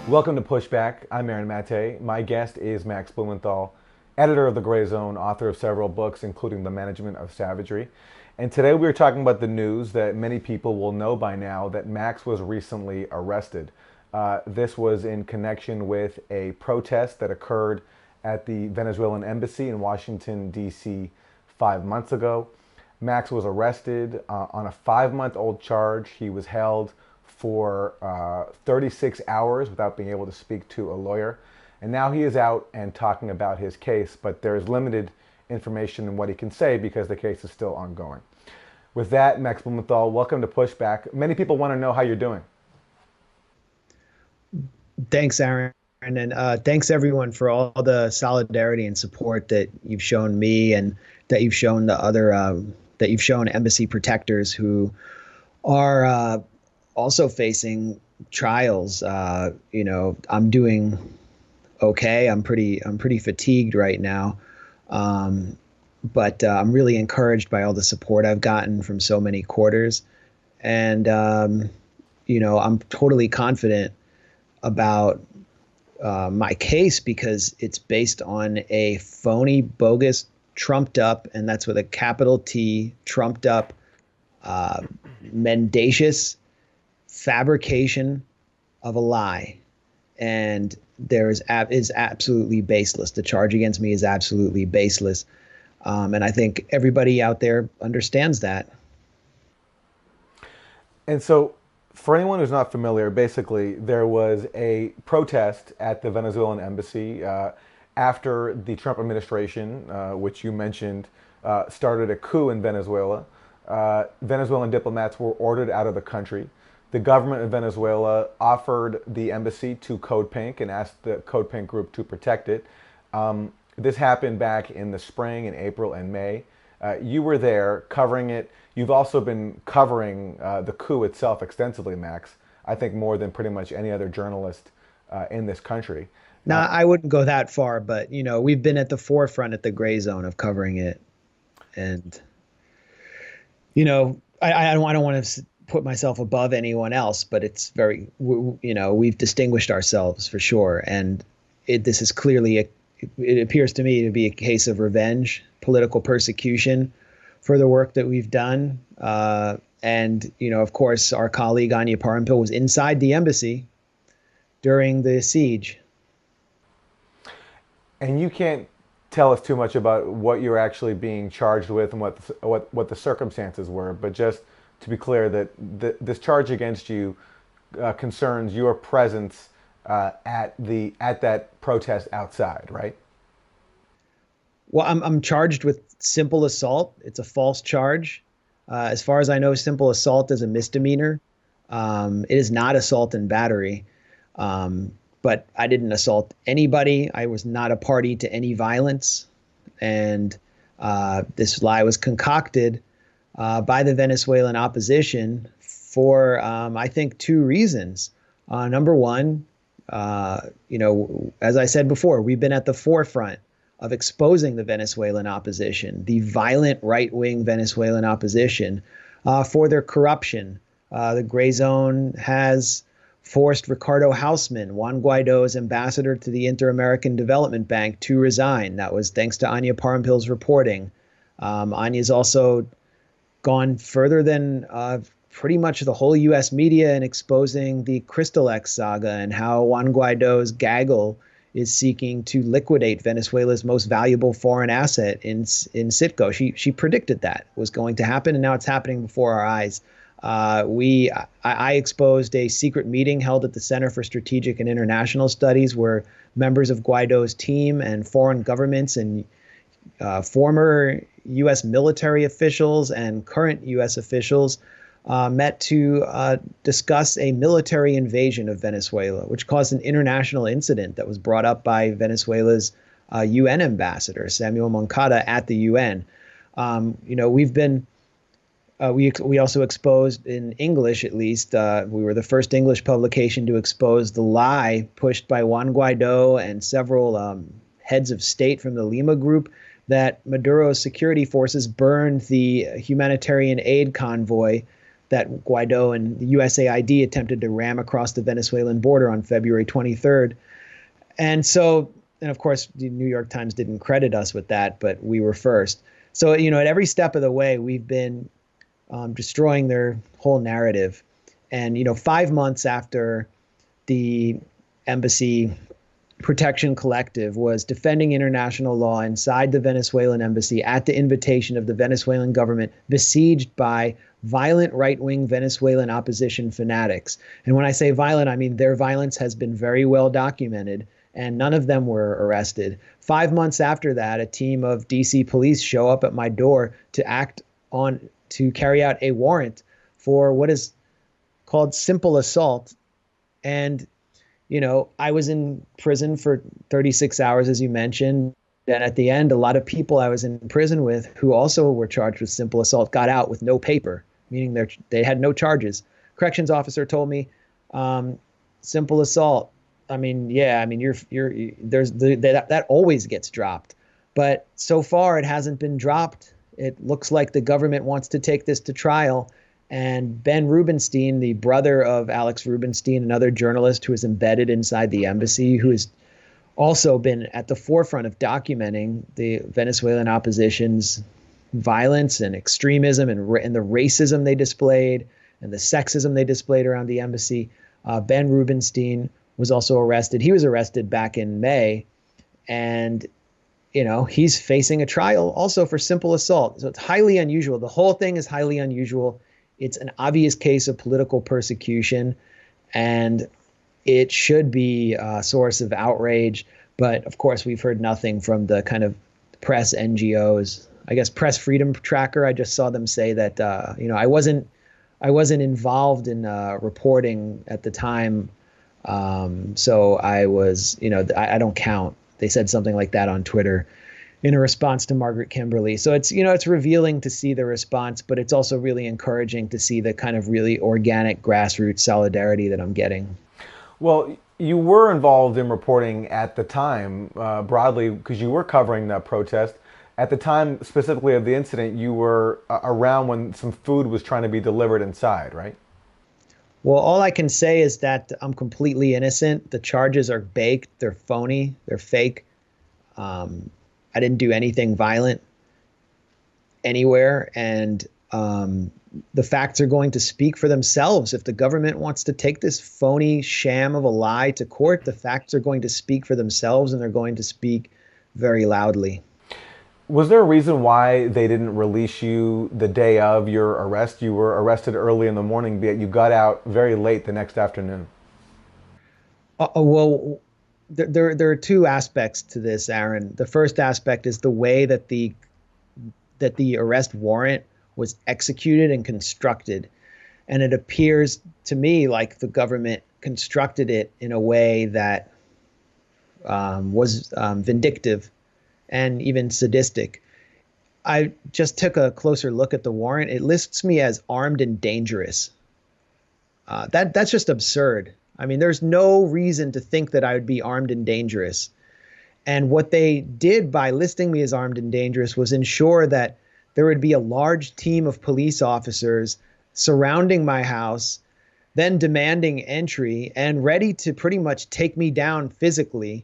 Welcome to Pushback. I'm Aaron Maté. My guest is Max Blumenthal, editor of the Grayzone, author of several books, including The Management of Savagery. And today we are talking about the news that many people will know by now that Max was recently arrested. This was in connection with a protest that occurred at the Venezuelan embassy in Washington, D.C. 5 months ago. Max was arrested on a 5-month-old charge. He was held for 36 hours without being able to speak to a lawyer. And now he is out and talking about his case, but there is limited information in what he can say because the case is still ongoing. With that, Max Blumenthal, welcome to Pushback. Many people want to know how you're doing. Thanks, Aaron. And thanks everyone for all the solidarity and support that you've shown me and that you've shown the other, that you've shown embassy protectors who are also facing trials. I'm doing okay. I'm pretty fatigued right now. But I'm really encouraged by all the support I've gotten from so many quarters. And, I'm totally confident about my case because it's based on a phony, bogus, trumped up, and that's with a capital T, trumped up, mendacious fabrication of a lie. And is absolutely baseless. The charge against me is absolutely baseless. And I think everybody out there understands that. And so, for anyone who's not familiar, basically there was a protest at the Venezuelan embassy after the Trump administration, which you mentioned, started a coup in Venezuela. Venezuelan diplomats were ordered out of the country. The government of Venezuela offered the embassy to Code Pink and asked the Code Pink group to protect it. This happened back in the spring, in April and May. You were there covering it. You've also been covering the coup itself extensively, Max. I think more than pretty much any other journalist in this country. Now, I wouldn't go that far, but we've been at the forefront at the Grayzone of covering it, and I don't want to put myself above anyone else, but it's very, we've distinguished ourselves for sure, and this is clearly it appears to me to be a case of revenge, political persecution for the work that we've done. And, of course, our colleague Anya Parampil was inside the embassy during the siege. And you can't tell us too much about what you're actually being charged with and what the circumstances were, but just to be clear that this charge against you concerns your presence at that protest outside, right? Well, I'm charged with simple assault. It's a false charge. As far as I know, simple assault is a misdemeanor. It is not assault and battery. But I didn't assault anybody. I was not a party to any violence. And this lie was concocted by the Venezuelan opposition for, I think, two reasons. Number one, as I said before, we've been at the forefront of exposing the Venezuelan opposition, the violent right-wing Venezuelan opposition, for their corruption. The Grayzone has forced Ricardo Hausman, Juan Guaido's ambassador to the Inter-American Development Bank, to resign. That was thanks to Anya Parampil's reporting. Anya's also gone further than pretty much the whole U.S. media in exposing the Crystal X saga and how Juan Guaido's gaggle is seeking to liquidate Venezuela's most valuable foreign asset in Citgo. She predicted that was going to happen, and now it's happening before our eyes. I exposed a secret meeting held at the Center for Strategic and International Studies where members of Guaido's team and foreign governments and former U.S. military officials and current U.S. officials met to discuss a military invasion of Venezuela, which caused an international incident that was brought up by Venezuela's UN ambassador, Samuel Moncada, at the UN. We've been we also exposed, in English at least, we were the first English publication to expose the lie pushed by Juan Guaido and several heads of state from the Lima group that Maduro's security forces burned the humanitarian aid convoy that Guaido and the USAID attempted to ram across the Venezuelan border on February 23rd. And so, and of course, the New York Times didn't credit us with that, but we were first. So, at every step of the way, we've been destroying their whole narrative. And, 5 months after the Embassy Protection Collective was defending international law inside the Venezuelan embassy at the invitation of the Venezuelan government, besieged by violent right-wing Venezuelan opposition fanatics. And when I say violent, I mean their violence has been very well documented, and none of them were arrested. 5 months after that, a team of DC police show up at my door to carry out a warrant for what is called simple assault. And I was in prison for 36 hours, as you mentioned. And at the end, a lot of people I was in prison with who also were charged with simple assault got out with no paper, meaning they had no charges. Corrections officer told me, simple assault. That always gets dropped. But so far, it hasn't been dropped. It looks like the government wants to take this to trial. And Ben Rubenstein, the brother of Alex Rubenstein, another journalist who is embedded inside the embassy, who has also been at the forefront of documenting the Venezuelan opposition's violence and extremism and the racism they displayed and the sexism they displayed around the embassy. Ben Rubenstein was also arrested. He was arrested back in May, and he's facing a trial also for simple assault. So it's highly unusual. The whole thing is highly unusual. It's an obvious case of political persecution, and it should be a source of outrage. But of course, we've heard nothing from the kind of press NGOs. I guess Press Freedom Tracker. I just saw them say that I wasn't involved in reporting at the time, so I was I don't count. They said something like that on Twitter in a response to Margaret Kimberly. So it's it's revealing to see the response, but it's also really encouraging to see the kind of really organic grassroots solidarity that I'm getting. Well, you were involved in reporting at the time, broadly, because you were covering that protest. At the time, specifically of the incident, you were around when some food was trying to be delivered inside, right? Well, all I can say is that I'm completely innocent. The charges are baked. They're phony. They're fake. I didn't do anything violent anywhere. And the facts are going to speak for themselves. If the government wants to take this phony sham of a lie to court, the facts are going to speak for themselves, and they're going to speak very loudly. Was there a reason why they didn't release you the day of your arrest? You were arrested early in the morning, but you got out very late the next afternoon. Well, there are two aspects to this, Aaron. The first aspect is the way that the arrest warrant was executed and constructed. And it appears to me like the government constructed it in a way that was vindictive and even sadistic. I just took a closer look at the warrant. It lists me as armed and dangerous. That's just absurd. I mean, there's no reason to think that I would be armed and dangerous. And what they did by listing me as armed and dangerous was ensure that there would be a large team of police officers surrounding my house, then demanding entry and ready to pretty much take me down physically.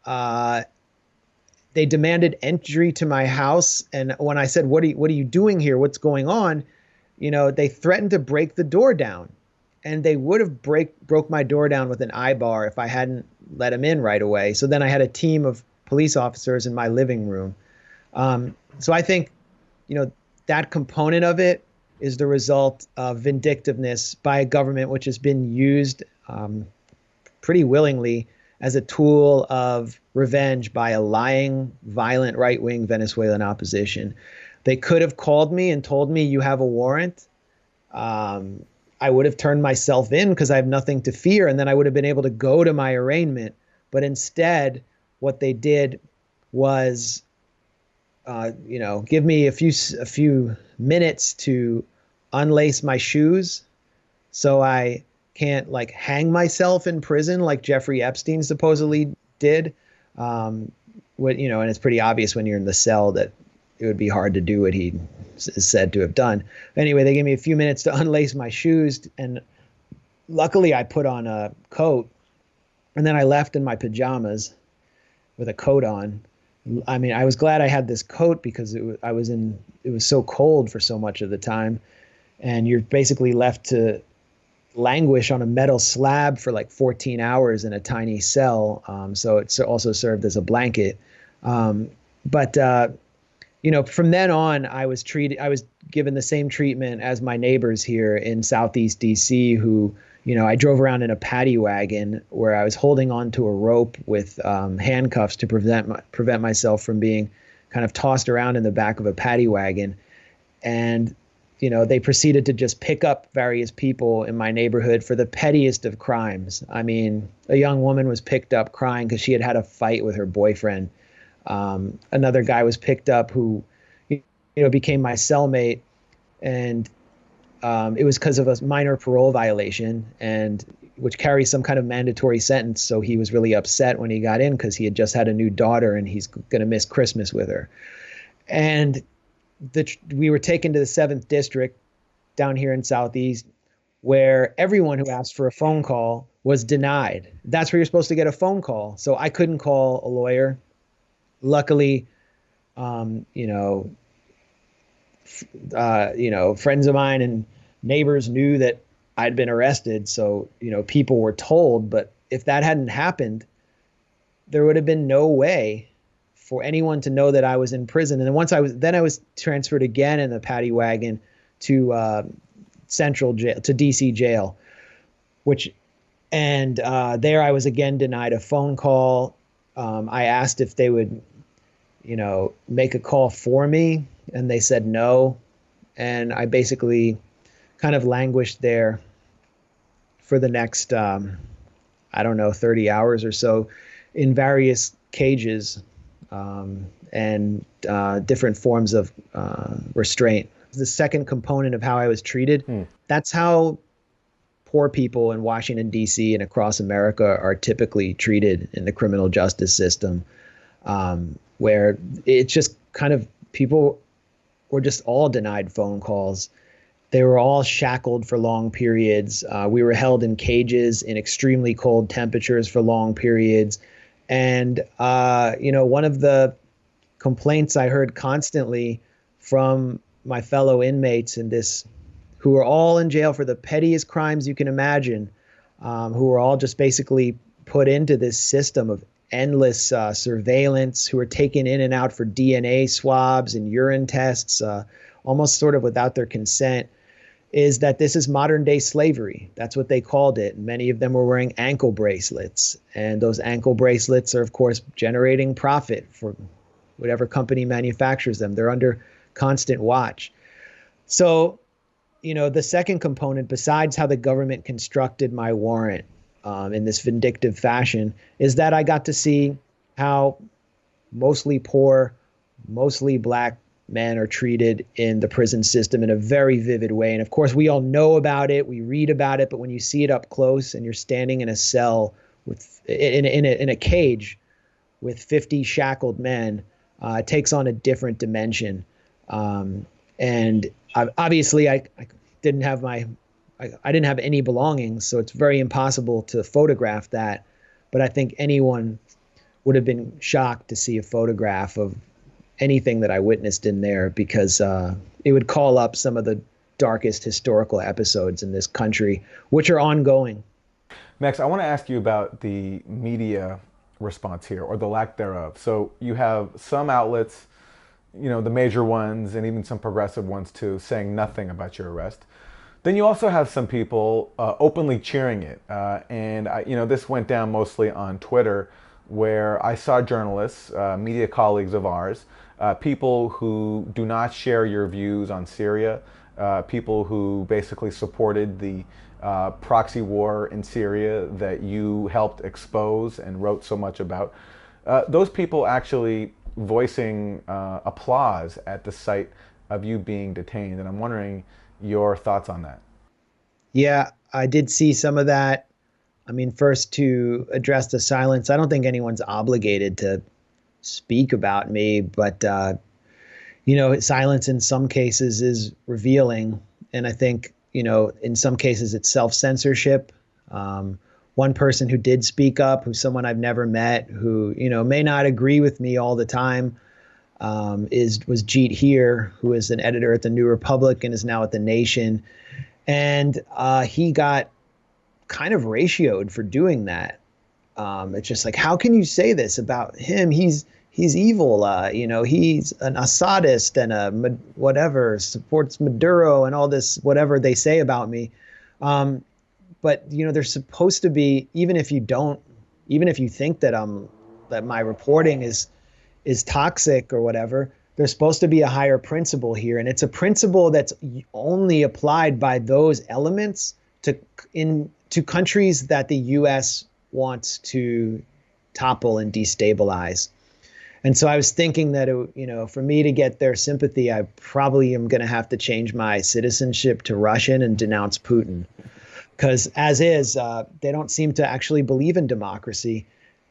They demanded entry to my house. And when I said, what are you doing here? What's going on? They threatened to break the door down. And they would have broke my door down with an eye-bar if I hadn't let them in right away. So then I had a team of police officers in my living room. So I think, that component of it is the result of vindictiveness by a government which has been used pretty willingly as a tool of revenge by a lying, violent, right-wing Venezuelan opposition. They could have called me and told me, you have a warrant. I would have turned myself in because I have nothing to fear, and then I would have been able to go to my arraignment. But instead, what they did was, give me a few minutes to unlace my shoes, so I can't hang myself in prison like Jeffrey Epstein supposedly did. And it's pretty obvious when you're in the cell that it would be hard to do what he is said to have done. Anyway, they gave me a few minutes to unlace my shoes, and luckily I put on a coat, and then I left in my pajamas with a coat on. I mean, I was glad I had this coat because it was so cold for so much of the time, and you're basically left to languish on a metal slab for like 14 hours in a tiny cell. So it also served as a blanket. But from then on, I was given the same treatment as my neighbors here in Southeast DC, who, I drove around in a paddy wagon where I was holding onto a rope with handcuffs to prevent myself from being kind of tossed around in the back of a paddy wagon. And they proceeded to just pick up various people in my neighborhood for the pettiest of crimes. I mean, a young woman was picked up crying because she had had a fight with her boyfriend. Another guy was picked up who, became my cellmate, and it was because of a minor parole violation, and which carries some kind of mandatory sentence. So he was really upset when he got in because he had just had a new daughter and he's going to miss Christmas with her. And we were taken to the 7th district down here in Southeast, where everyone who asked for a phone call was denied. That's where you're supposed to get a phone call. So I couldn't call a lawyer. Luckily, friends of mine and neighbors knew that I'd been arrested. So, people were told, but if that hadn't happened, there would have been no way for anyone to know that I was in prison. And then I was transferred again in the paddy wagon to Central Jail, to DC Jail, there I was again denied a phone call. I asked if they would, make a call for me, and they said no. And I basically kind of languished there for the next, 30 hours or so in various cages, and different forms of restraint. The second component of how I was treated, that's how poor people in Washington, D.C. and across America are typically treated in the criminal justice system, where it's just kind of people were just all denied phone calls. They were all shackled for long periods. We were held in cages in extremely cold temperatures for long periods. And, one of the complaints I heard constantly from my fellow inmates who were all in jail for the pettiest crimes you can imagine, who were all just basically put into this system of endless surveillance, who were taken in and out for DNA swabs and urine tests, almost sort of without their consent, is that this is modern day slavery. That's what they called it. Many of them were wearing ankle bracelets, and those ankle bracelets are, of course, generating profit for whatever company manufactures them. They're under constant watch. So, the second component, besides how the government constructed my warrant in this vindictive fashion, is that I got to see how mostly poor, mostly black men are treated in the prison system in a very vivid way. And of course, we all know about it, we read about it, but when you see it up close and you're standing in a cell in a cage with 50 shackled men, it takes on a different dimension. And obviously, I didn't have I didn't have any belongings, so it's very impossible to photograph that. But I think anyone would have been shocked to see a photograph of anything that I witnessed in there, because it would call up some of the darkest historical episodes in this country, which are ongoing. Max, I want to ask you about the media response here, or the lack thereof. So you have some outlets, the major ones, and even some progressive ones too, saying nothing about your arrest. Then you also have some people openly cheering it. And this went down mostly on Twitter, where I saw journalists, media colleagues of ours, people who do not share your views on Syria, people who basically supported the proxy war in Syria that you helped expose and wrote so much about. Those people actually voicing applause at the sight of you being detained. And I'm wondering your thoughts on that. Yeah, I did see some of that. I mean, first, to address the silence, I don't think anyone's obligated to speak about me, but silence in some cases is revealing. And I think, in some cases it's self-censorship. One person who did speak up, who's someone I've never met, who, may not agree with me all the time, was Jeet Heer, who is an editor at the New Republic and is now at the Nation. And he got kind of ratioed for doing that. It's just like, how can you say this about him? He's evil. He's an Assadist and whatever, supports Maduro and all this, whatever they say about me. But there's supposed to be, even if you think that my reporting is toxic or whatever, there's supposed to be a higher principle here. And it's a principle that's only applied by those elements to countries that the U.S. wants to topple and destabilize. And so I was thinking that, for me to get their sympathy, I probably am going to have to change my citizenship to Russian and denounce Putin. Because they don't seem to actually believe in democracy,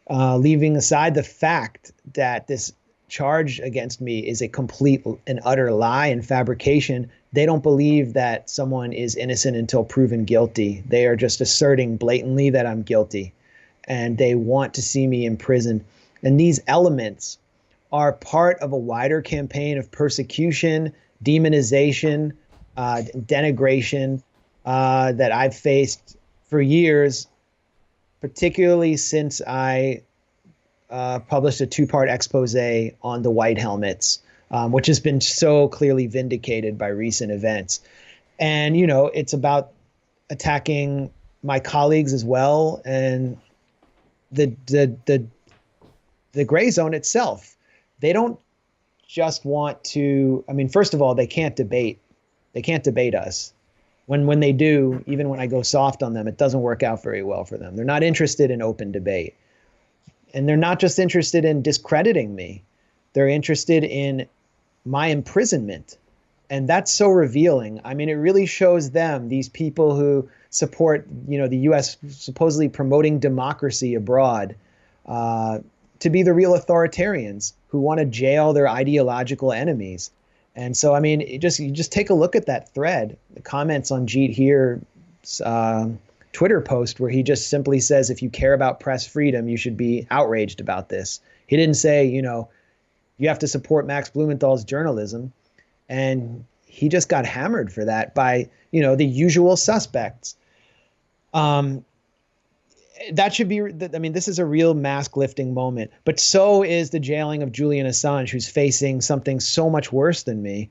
leaving aside the fact that this charge against me is a complete and utter lie and fabrication. They don't believe that someone is innocent until proven guilty. They are just asserting blatantly that I'm guilty, and they want to see me in prison. And these elements are part of a wider campaign of persecution, demonization, denigration, that I've faced for years, particularly since I published a 2-part expose on the white helmets, which has been so clearly vindicated by recent events. And, it's about attacking my colleagues as well, and the Grayzone itself. They don't just want to, first of all, they can't debate us. When they do, even when I go soft on them, it doesn't work out very well for them. They're not interested in open debate. And they're not just interested in discrediting me. They're interested in my imprisonment. And that's so revealing. It really shows them, these people who support, the U.S. supposedly promoting democracy abroad, to be the real authoritarians who want to jail their ideological enemies. And so, you just take a look at that thread, the comments on Jeet Heer's Twitter post, where he just simply says, if you care about press freedom, you should be outraged about this. He didn't say, you have to support Max Blumenthal's journalism. And he just got hammered for that by, the usual suspects. That should be, this is a real mask lifting moment, but so is the jailing of Julian Assange, who's facing something so much worse than me.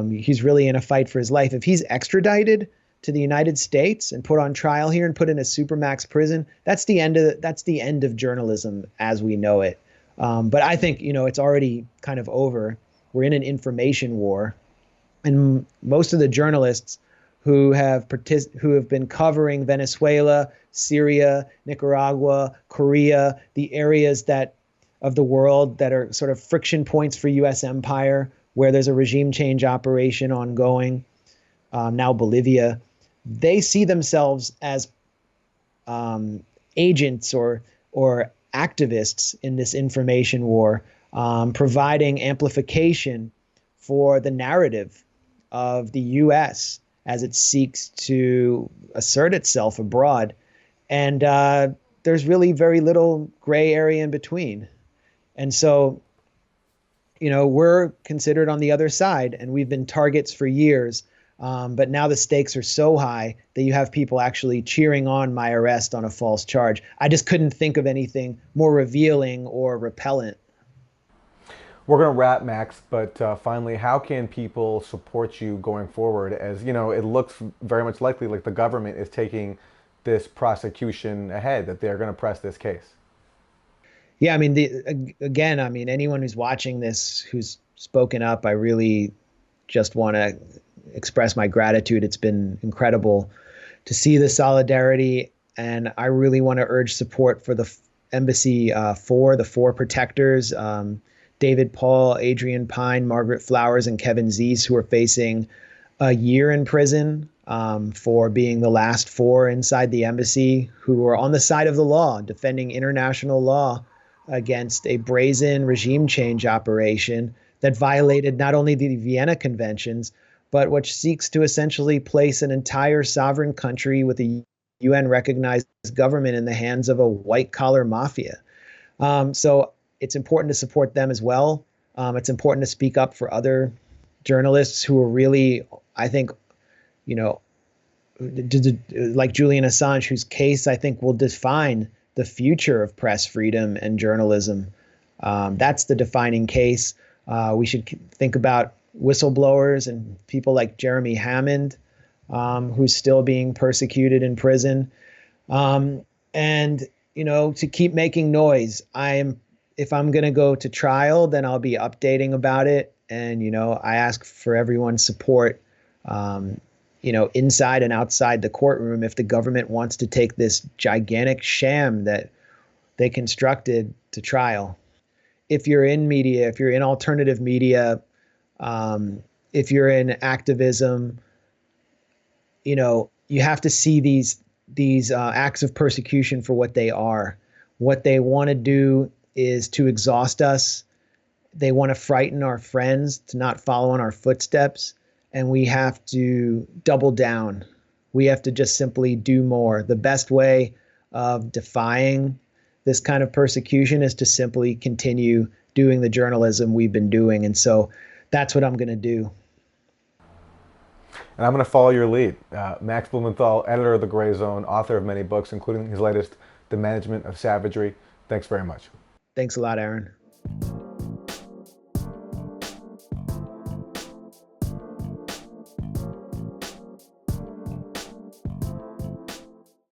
He's really in a fight for his life. If he's extradited to the United States and put on trial here and put in a supermax prison, that's the end of journalism as we know it. But I think, it's already kind of over. We're in an information war, and most of the journalists who have been covering Venezuela, Syria, Nicaragua, Korea, the areas of the world that are sort of friction points for U.S. empire, where there's a regime change operation ongoing, now Bolivia, they see themselves as agents or activists in this information war, providing amplification for the narrative of the U.S. as it seeks to assert itself abroad. And there's really very little gray area in between. And so, we're considered on the other side, and we've been targets for years. But now the stakes are so high that you have people actually cheering on my arrest on a false charge. I just couldn't think of anything more revealing or repellent. We're going to wrap, Max, but finally, how can people support you going forward? As it looks very much likely like the government is taking this prosecution ahead, that they're going to press this case. Yeah, anyone who's watching this, who's spoken up, I really just want to express my gratitude. It's been incredible to see the solidarity, and I really want to urge support for the embassy, for the 4 protectors, David Paul, Adrian Pine, Margaret Flowers, and Kevin Zeese, who are facing a year in prison for being the last 4 inside the embassy, who are on the side of the law, defending international law against a brazen regime change operation that violated not only the Vienna Conventions, but which seeks to essentially place an entire sovereign country with a UN recognized government in the hands of a white collar mafia. So it's important to support them as well. It's important to speak up for other journalists who are really, I think, you know, like Julian Assange, whose case I think will define the future of press freedom and journalism. That's the defining case. We should think about whistleblowers and people like Jeremy Hammond, who's still being persecuted in prison. And, to keep making noise. If I'm going to go to trial, then I'll be updating about it. And, I ask for everyone's support, inside and outside the courtroom if the government wants to take this gigantic sham that they constructed to trial. If you're in media, if you're in alternative media, if you're in activism, you have to see these acts of persecution for what they are. What they want to do is to exhaust us. They want to frighten our friends to not follow in our footsteps. And we have to double down. We have to just simply do more. The best way of defying this kind of persecution is to simply continue doing the journalism we've been doing. And so that's what I'm going to do. And I'm going to follow your lead. Max Blumenthal, editor of the Grayzone, author of many books, including his latest, The Management of Savagery. Thanks very much. Thanks a lot, Aaron.